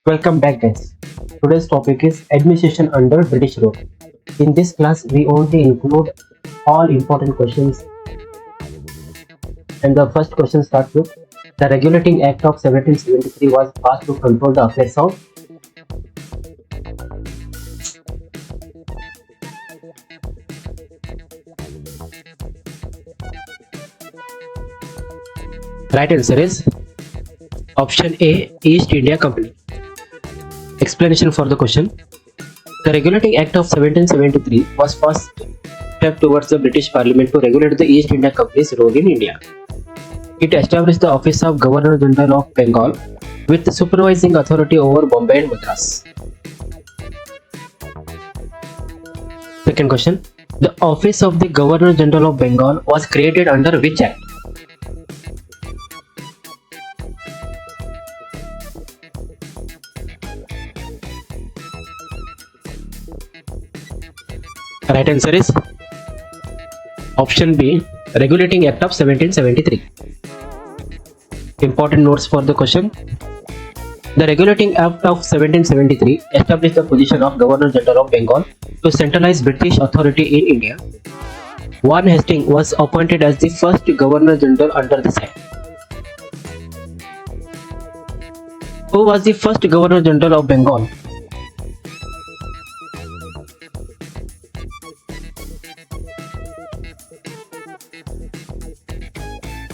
Welcome back, guys. Today's topic is administration under British rule. In this class, we only include all important questions, and the first question starts with the Regulating Act of 1773 was passed to control the affairs of. Right answer is option A, East India Company. Explanation for the question. The Regulating Act of 1773 was first step towards the British Parliament to regulate the East India Company's role in India. It established the office of Governor General of Bengal with the supervising authority over Bombay and Madras. Second question. The office of the Governor General of Bengal was created under which act? Right answer is option B, Regulating Act of 1773. Important notes for the question. The Regulating Act of 1773 established the position of Governor General of Bengal to centralize British authority in India. Warren Hastings was appointed as the first Governor General under this act. Who was the first Governor General of Bengal?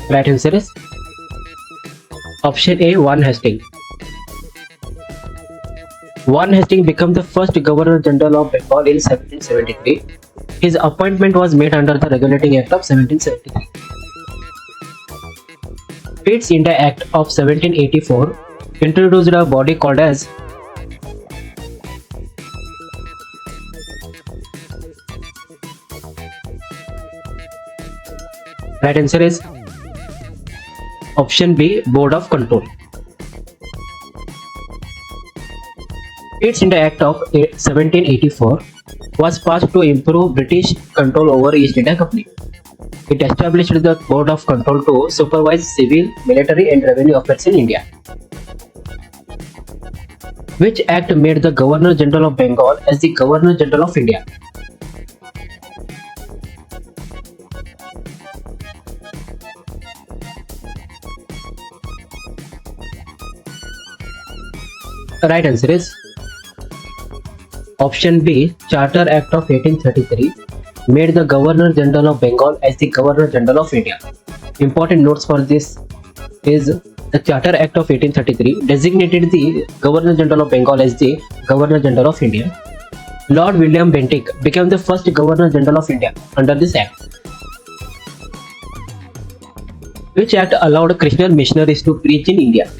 Right answer is option A, Warren Hastings. Warren Hastings became the first Governor General of Bengal in 1773. His appointment was made under the Regulating Act of 1773. Pitt's India Act of 1784 introduced a body called as. Right answer is option B, Board of Control. Pitt's India Act of 1784 was passed to improve British control over East India Company. It established the Board of Control to supervise civil, military and revenue affairs in India. Which act made the Governor General of Bengal as the Governor General of India? Right answer is option B, Charter Act of 1833 made the Governor General of Bengal as the Governor General of India. Important notes for this is the Charter Act of 1833 designated the Governor General of Bengal as the Governor General of India. Lord William Bentinck became the first Governor General of India under this act. Which act allowed Christian missionaries to preach in India?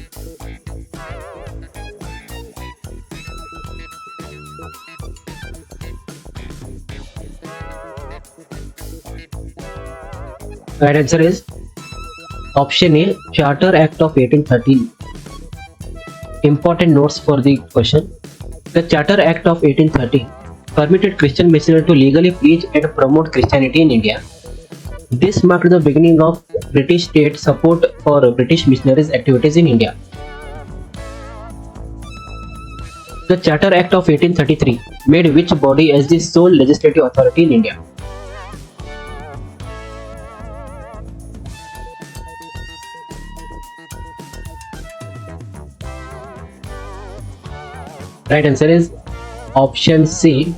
Right answer is option A, Charter Act of 1813. Important notes for the question. The Charter Act of 1813 permitted Christian missionaries to legally preach and promote Christianity in India. This marked the beginning of British state support for British missionaries' activities in India. The Charter Act of 1833 made which body as the sole legislative authority in India? Right answer is option C,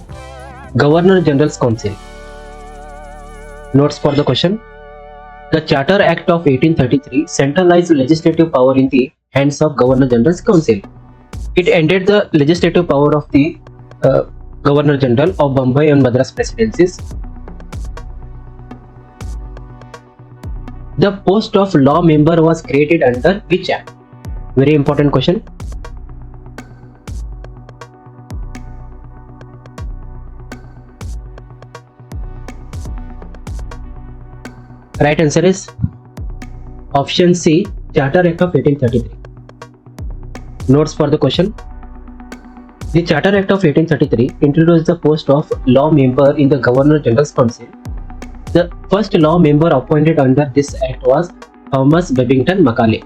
Governor General's Council. Notes for the question. The Charter Act of 1833 centralized legislative power in the hands of Governor General's Council. It ended the legislative power of the Governor General of Bombay and Madras presidencies. The post of law member was created under which act? Very important question. Right answer is option C, Charter Act of 1833. Notes for the question. The Charter Act of 1833 introduced the post of law member in the Governor General's Council. The first law member appointed under this act was Thomas Babington Macaulay.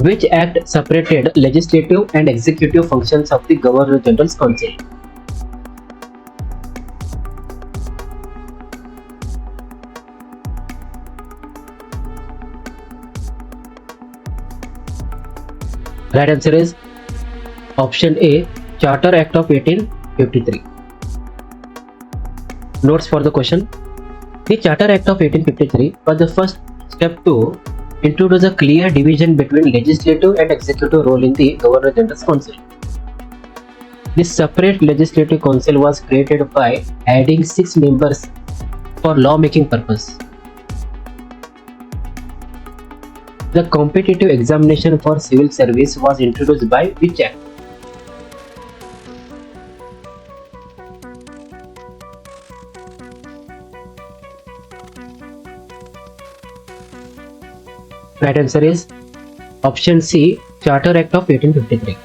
Which act separated legislative and executive functions of the Governor General's Council? Right answer is option A, Charter Act of 1853. Notes for the question. The Charter Act of 1853 was the first step to introduce a clear division between legislative and executive role in the Governor General's Council. This separate legislative council was created by adding 6 members for lawmaking purpose. The competitive examination for civil service was introduced by which act? Right answer is option C, Charter Act of 1853.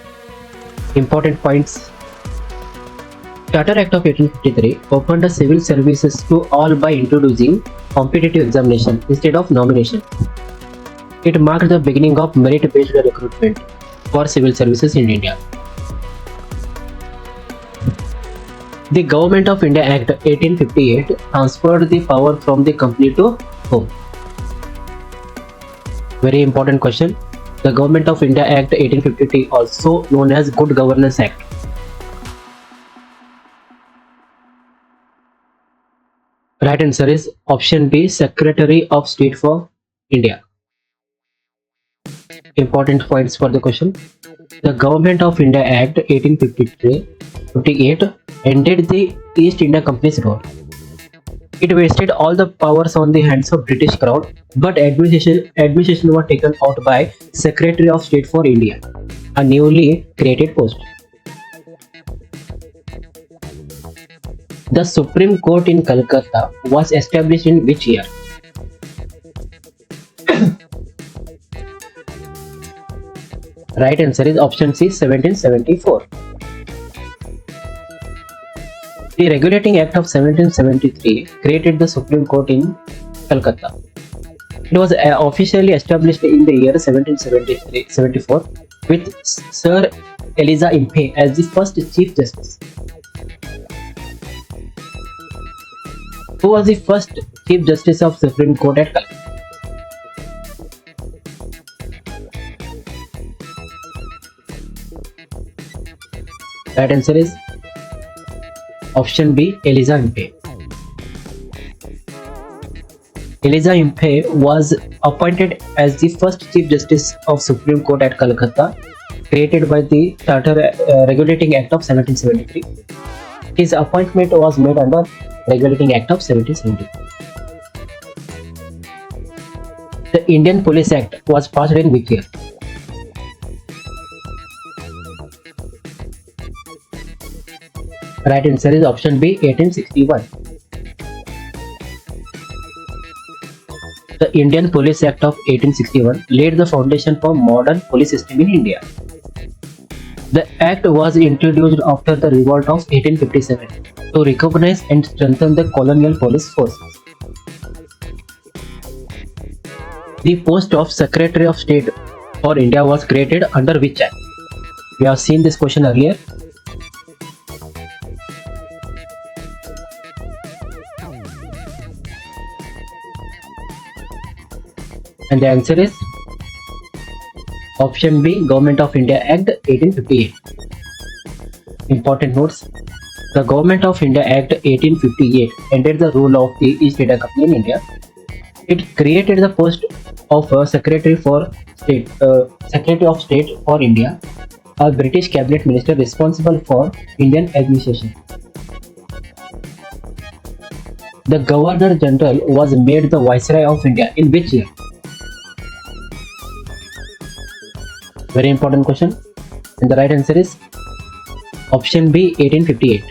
Important points. Charter Act of 1853 opened the civil services to all by introducing competitive examination instead of nomination. It marked the beginning of merit-based recruitment for civil services in India. The Government of India Act 1858 transferred the power from the company to whom? Very important question. The Government of India Act 1853, also known as Good Governance Act. Right answer is option B, Secretary of State for India. Important points for the question. The Government of India Act 1858 ended the East India Company's role. It vested all the powers on the hands of British Crown, but administration was taken out by Secretary of State for India, a newly created post. The Supreme Court in Calcutta was established in which year? Right answer is option C, 1774. The Regulating Act of 1773 created the Supreme Court in Calcutta. It was officially established in the year 1774 with Sir Eliza Impey as the first Chief Justice. Who was the first Chief Justice of Supreme Court at Calcutta? Right answer is option B, Eliza Impey. Eliza Impey was appointed as the first Chief Justice of Supreme Court at Calcutta, created by the Charter Regulating Act of 1773. His appointment was made under Regulating Act of 1770. The Indian Police Act was passed in which year? Right answer is option B, 1861. The Indian Police Act of 1861 laid the foundation for modern police system in India. The act was introduced after the revolt of 1857 to recognize and strengthen the colonial police forces. The post of Secretary of State for India was created under which act? We have seen this question earlier. And the answer is option B, Government of India Act 1858. Important notes. The Government of India Act 1858 ended the rule of the East India Company in India. It created the post of Secretary of State for India, a British cabinet minister responsible for Indian administration. The Governor General was made the Viceroy of India in which year? Very important question. And the right answer is option B, 1858.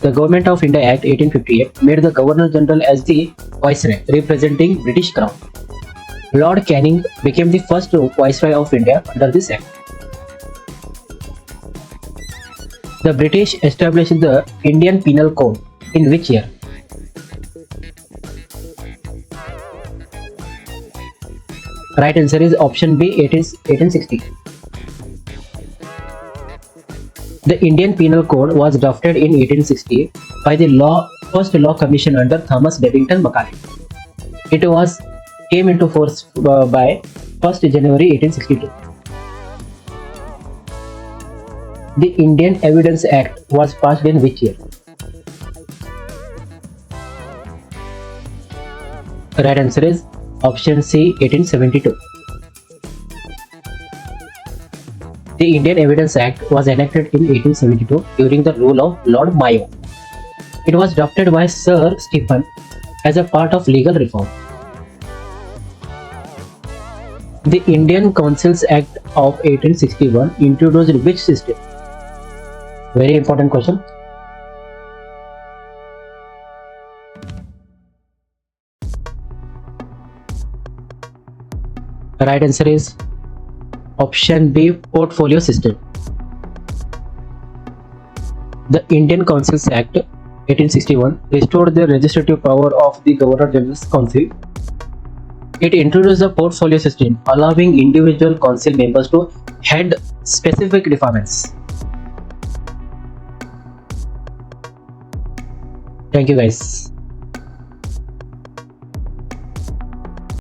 The Government of India Act 1858 made the Governor General as the Viceroy representing British Crown. Lord Canning became the first Viceroy of India under this act. The British established the Indian Penal Code in which year? Right answer is option B, 1860. The Indian Penal Code was drafted in 1860 by the first law commission under Thomas Babington Macaulay. It came into force by 1st January 1862. The Indian Evidence Act was passed in which year? Right answer is option C, 1872. The Indian Evidence Act was enacted in 1872 during the rule of Lord Mayo. It was drafted by Sir Stephen as a part of legal reform. The Indian Councils Act of 1861 introduced which system? Very important question. The right answer is option B, portfolio system. The Indian Councils Act 1861 restored the legislative power of the Governor General's Council. It introduced the portfolio system, allowing individual council members to head specific departments. Thank you guys.